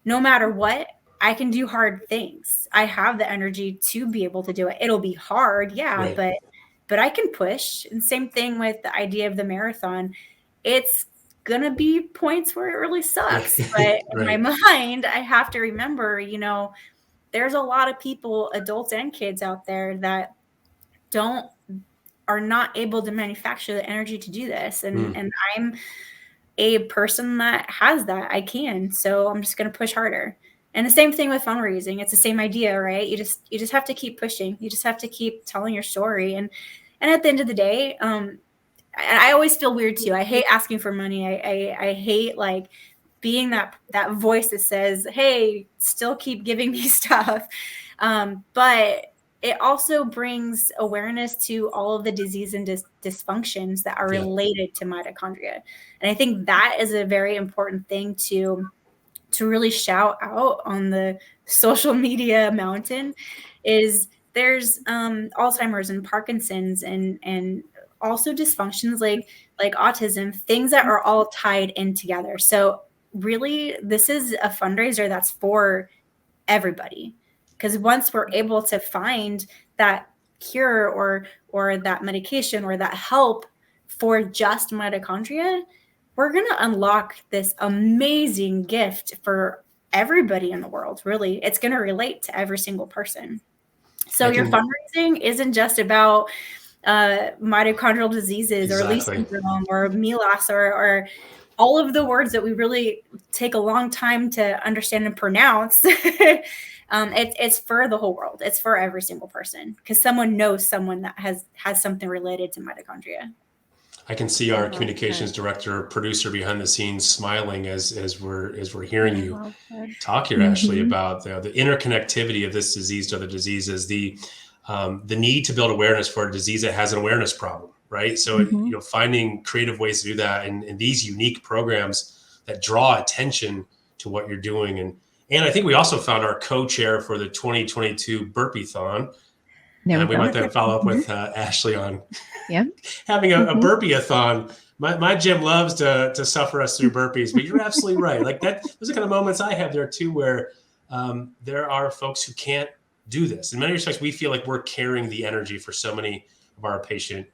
no matter what, I can do hard things. I have the energy to be able to do it. It'll be hard, yeah, right. but I can push. And same thing with the idea of the marathon. It's gonna be points where it really sucks. But right. In my mind, I have to remember, there's a lot of people, adults and kids out there, that are not able to manufacture the energy to do this. And I'm a person that has that. I can. So I'm just gonna push harder. And the same thing with fundraising. It's the same idea, right? You just have to keep pushing. You just have to keep telling your story. And at the end of the day, I always feel weird too. I hate asking for money. I hate like being that voice that says, hey, still keep giving me stuff. But it also brings awareness to all of the disease and dysfunctions that are related to mitochondria. And I think that is a very important thing to really shout out on the social media mountain. Is there's Alzheimer's and Parkinson's and also dysfunctions like autism, things that are all tied in together. So really, this is a fundraiser that's for everybody, because once we're able to find that cure or that medication or that help for just mitochondria, we're going to unlock this amazing gift for everybody in the world. Really, it's going to relate to every single person. So your fundraising isn't just about mitochondrial diseases or Leigh syndrome or MELAS or all of the words that we really take a long time to understand and pronounce. It's for the whole world. It's for every single person, because someone knows someone that has something related to mitochondria. I can see our communications director, producer behind the scenes smiling as we're hearing you talk here, Ashley, about the interconnectivity of this disease to other diseases, the need to build awareness for a disease that has an awareness problem, right? So finding creative ways to do that, and these unique programs that draw attention to what you're doing. And I think we also found our co-chair for the 2022 Burpee-thon. And we might then follow up with Ashley on having a burpee-a-thon. My gym loves to suffer us through burpees, but you're absolutely right. Like that, those are the kind of moments I have there too, where there are folks who can't do this. In many respects, we feel like we're carrying the energy for so many of our patient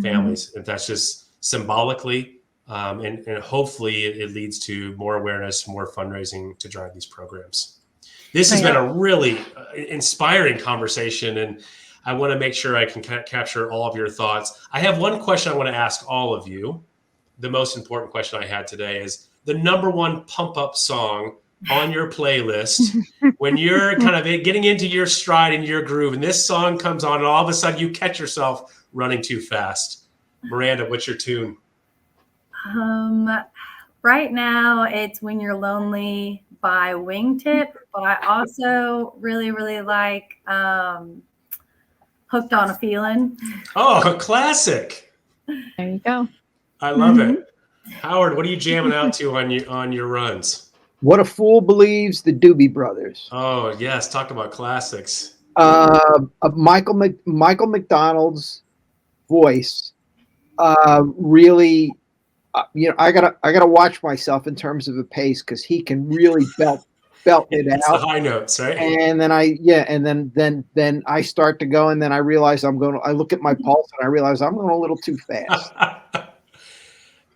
families. And that's just symbolically, and hopefully it leads to more awareness, more fundraising to drive these programs. This has been a really inspiring conversation, and I want to make sure I can capture all of your thoughts. I have one question I want to ask all of you. The most important question I had today is the number one pump-up song on your playlist when you're kind of getting into your stride and your groove, and this song comes on and all of a sudden you catch yourself running too fast. Miranda, what's your tune? Right now it's When You're Lonely by Wingtip, but I also really, really like Hooked on a Feeling. Oh, a classic. There you go. I love it. Howard, what are you jamming out to on your runs? What a Fool Believes, the Doobie Brothers. Oh, yes. Talk about classics. Michael McDonald's voice really, I gotta watch myself in terms of the pace, because he can really belt it out. The high notes, right? And then then I start to go, and then I realize I look at my pulse and I realize I'm going a little too fast.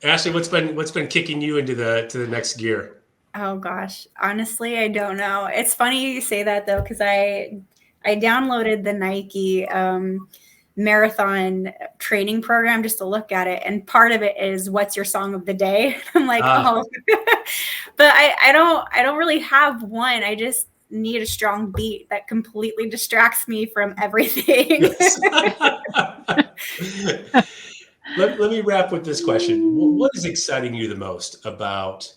Ashley, what's been kicking you into the next gear? Oh gosh, honestly, I don't know. It's funny you say that though, because I downloaded the Nike marathon training program just to look at it. And part of it is, what's your song of the day? I'm like, oh, but I don't really have one. I just need a strong beat that completely distracts me from everything. Let me wrap with this question. What is exciting you the most about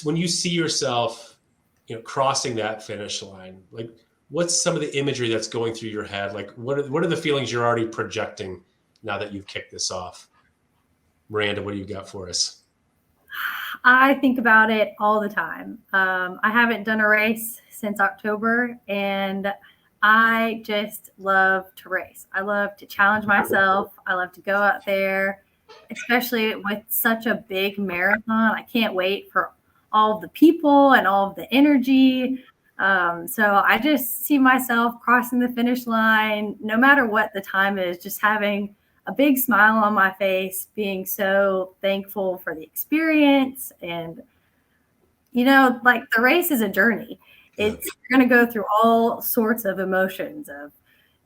when you see yourself, crossing that finish line? Like, what's some of the imagery that's going through your head? Like, what are the feelings you're already projecting now that you've kicked this off? Miranda, what do you got for us? I think about it all the time. I haven't done a race since October, and I just love to race. I love to challenge myself. I love to go out there, especially with such a big marathon. I can't wait for all of the people and all of the energy. So I just see myself crossing the finish line, no matter what the time is, just having a big smile on my face, being so thankful for the experience. And, like, the race is a journey. You're going to go through all sorts of emotions of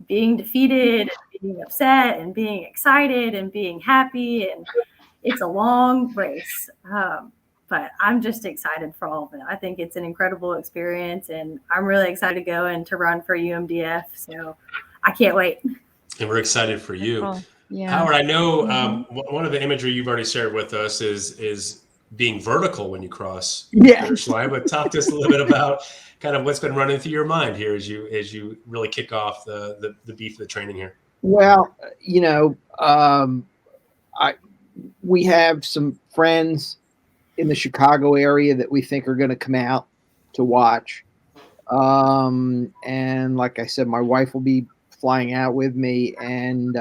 being defeated, and being upset, and being excited, and being happy. And it's a long race. But I'm just excited for all of it. I think it's an incredible experience, and I'm really excited to go and to run for UMDF. So I can't wait. And we're excited for you. Cool. Yeah. Howard, I know one of the imagery you've already shared with us is being vertical when you cross the finish line, but talk to us a little bit about kind of what's been running through your mind here as you really kick off the beef of the training here. Well, we have some friends in the Chicago area that we think are going to come out to watch. And like I said, my wife will be flying out with me, and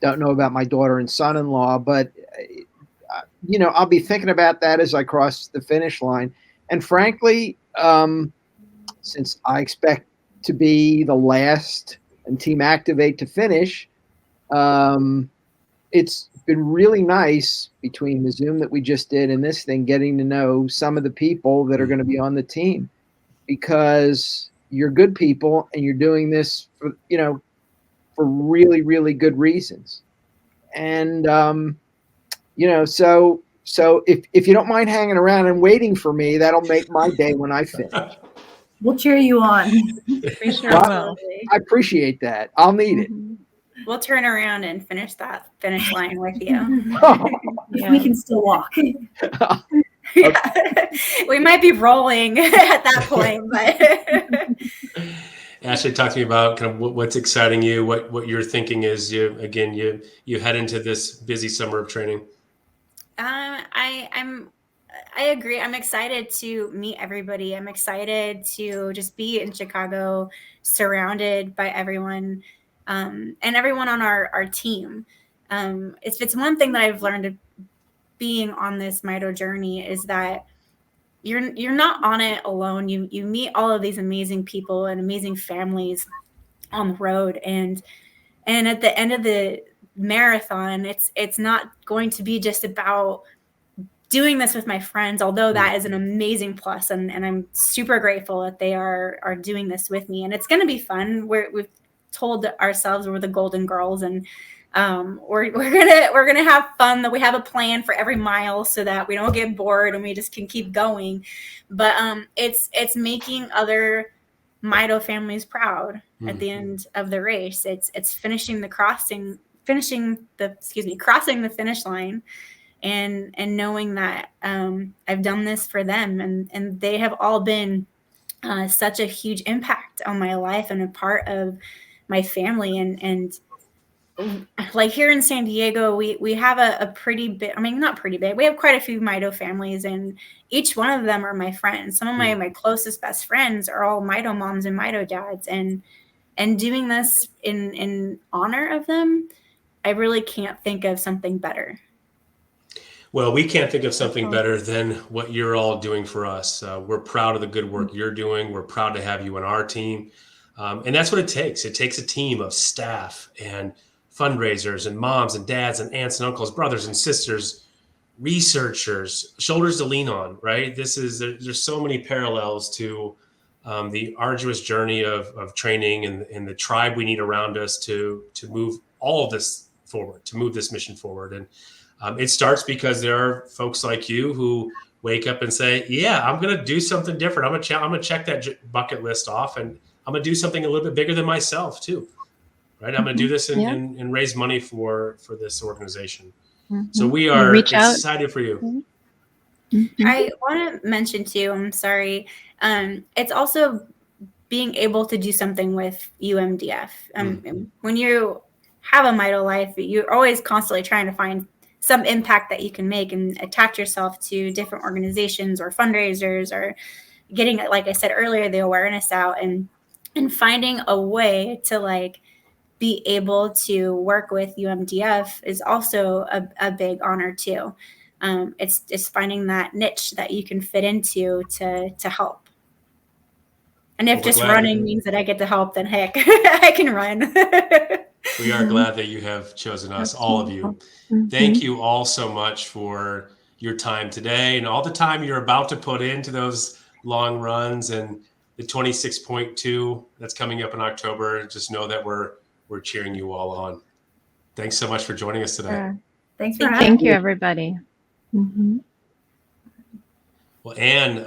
don't know about my daughter and son-in-law, but I'll be thinking about that as I cross the finish line. And frankly, since I expect to be the last in Team Activate to finish, it's been really nice between the Zoom that we just did and this thing, getting to know some of the people that are going to be on the team, because you're good people and you're doing this for really, really good reasons. And, so if you don't mind hanging around and waiting for me, that'll make my day when I finish. We'll cheer you on. We sure will. I appreciate that. I'll need it. We'll turn around and finish that finish line with you. Yeah. We can still walk. Yeah. We might be rolling at that point, but Ashley, talk to me about kind of what's exciting you, what your thinking is. You head into this busy summer of training. I agree. I'm excited to meet everybody. I'm excited to just be in Chicago, surrounded by everyone, and everyone on our team. If it's one thing that I've learned being on this Mito journey, is that you're not on it alone. You meet all of these amazing people and amazing families on the road, and at the end of the marathon, it's not going to be just about doing this with my friends, although that is an amazing plus, and I'm super grateful that they are doing this with me, and it's going to be fun. We've told ourselves we're the Golden Girls, and we're gonna have fun. That we have a plan for every mile so that we don't get bored and we just can keep going. But it's making other Mito families proud at the end of the race. It's crossing the finish line, and knowing that I've done this for them, and they have all been such a huge impact on my life and a part of my family. And like here in San Diego, we have a pretty big, not pretty big, we have quite a few Mito families, and each one of them are my friends. Some of my closest best friends are all Mito moms and Mito dads, and doing this in honor of them, I really can't think of something better. Well, we can't think of something better than what you're all doing for us. We're proud of the good work you're doing. We're proud to have you on our team. And that's what it takes. It takes a team of staff and fundraisers and moms and dads and aunts and uncles, brothers and sisters, researchers, shoulders to lean on, right? There's so many parallels to the arduous journey of training and the tribe we need around us to move all of this forward, to move this mission forward. And it starts because there are folks like you who wake up and say, yeah, I'm going to do something different. I'm going to check that bucket list off, and I'm going to do something a little bit bigger than myself too. Right. I'm going to do this and raise money for this organization. So we are excited for you. I want to mention too, I'm sorry. It's also being able to do something with UMDF. When you have a Mito life, you're always constantly trying to find some impact that you can make and attach yourself to different organizations or fundraisers, or getting, like I said earlier, the awareness out and finding a way to like be able to work with UMDF is also a big honor too. It's finding that niche that you can fit into to help. And if just running means that I get to help, then heck, I can run. We are glad that you have chosen us, all of you. Thank you all so much for your time today and all the time you're about to put into those long runs and the 26.2 that's coming up in October. Just know that we're cheering you all on. Thanks so much for joining us today. Thanks for having me. Thank you, everybody. Well, Anne,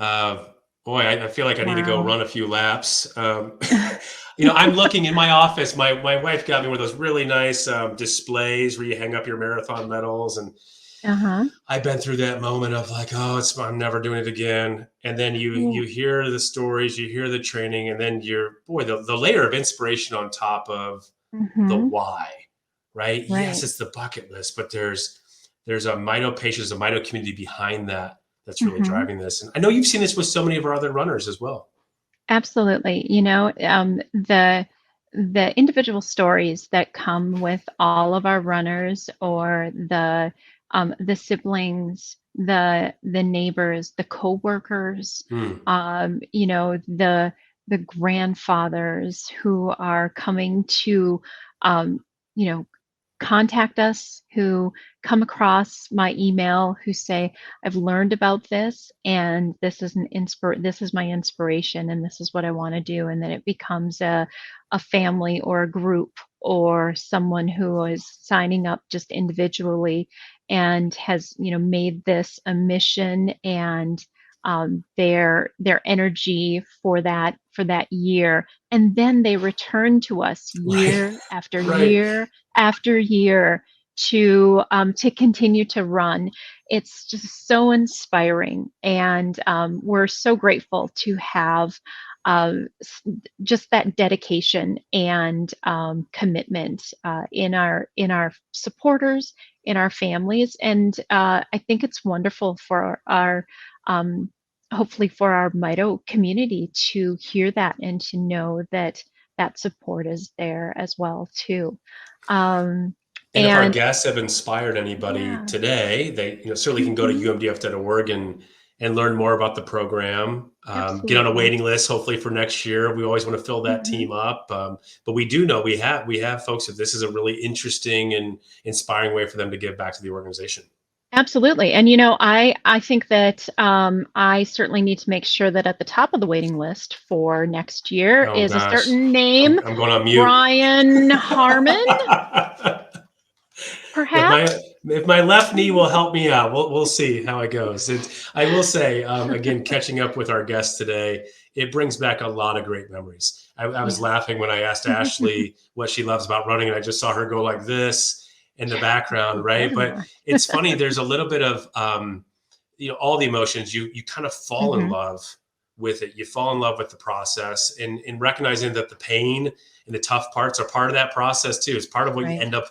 boy, I feel like I need to go run a few laps. I'm looking in my office. My wife got me one of those really nice displays where you hang up your marathon medals. And I've been through that moment of like, I'm never doing it again. And then you hear the stories, you hear the training, and then the layer of inspiration on top of the why, right? Yes, it's the bucket list, but there's a Mito patient, a Mito community behind that's really driving this. And I know you've seen this with so many of our other runners as well. Absolutely. The individual stories that come with all of our runners, or the siblings, the neighbors, the coworkers, the grandfathers who are coming to, contact us, who come across my email, who say, I've learned about this, and this is this is my inspiration, and this is what I want to do. And then it becomes a family or a group, or someone who is signing up just individually and has, made this a mission, and their energy for that year, and then they return to us year after year after year to continue to run. It's just so inspiring, and we're so grateful to have just that dedication and commitment in our supporters, in our families, and I think it's wonderful for our hopefully for our Mito community to hear that and to know that support is there as well too. And if our guests have inspired anybody today, they certainly can go to umdf.org and learn more about the program. Get on a waiting list, hopefully for next year. We always want to fill that team up, but we do know we have folks that this is a really interesting and inspiring way for them to give back to the organization. Absolutely. And, I think that I certainly need to make sure that at the top of the waiting list for next year a certain name. I'm going on mute. Brian Harman. Perhaps. If my left knee will help me out, we'll see how it goes. I will say, again, catching up with our guests today, it brings back a lot of great memories. I was laughing when I asked Ashley what she loves about running, and I just saw her go like this in the background, right? But it's funny, there's a little bit of, all the emotions, you kind of fall in love with it. You fall in love with the process, and recognizing that the pain and the tough parts are part of that process too. It's part of what you end up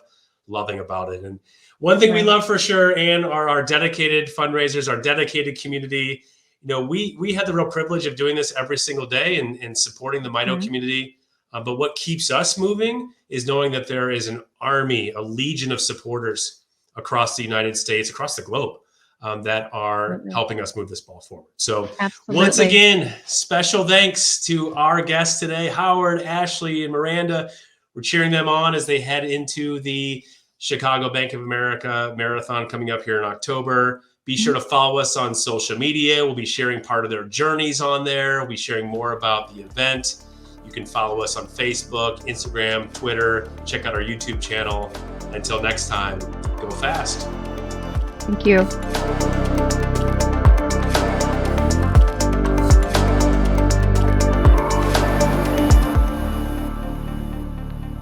loving about it. And one thing we love for sure, and are our dedicated fundraisers, our dedicated community. We have the real privilege of doing this every single day and supporting the Mito community. But what keeps us moving is knowing that there is an army, a legion of supporters across the United States, across the globe, that are helping us move this ball forward. So once again, special thanks to our guests today, Howard, Ashley, and Miranda. We're cheering them on as they head into the Chicago Bank of America Marathon coming up here in October. Be sure to follow us on social media. We'll be sharing part of their journeys on there. We'll be sharing more about the event. You can follow us on Facebook, Instagram, Twitter. Check out our YouTube channel. Until next time, go fast. Thank you.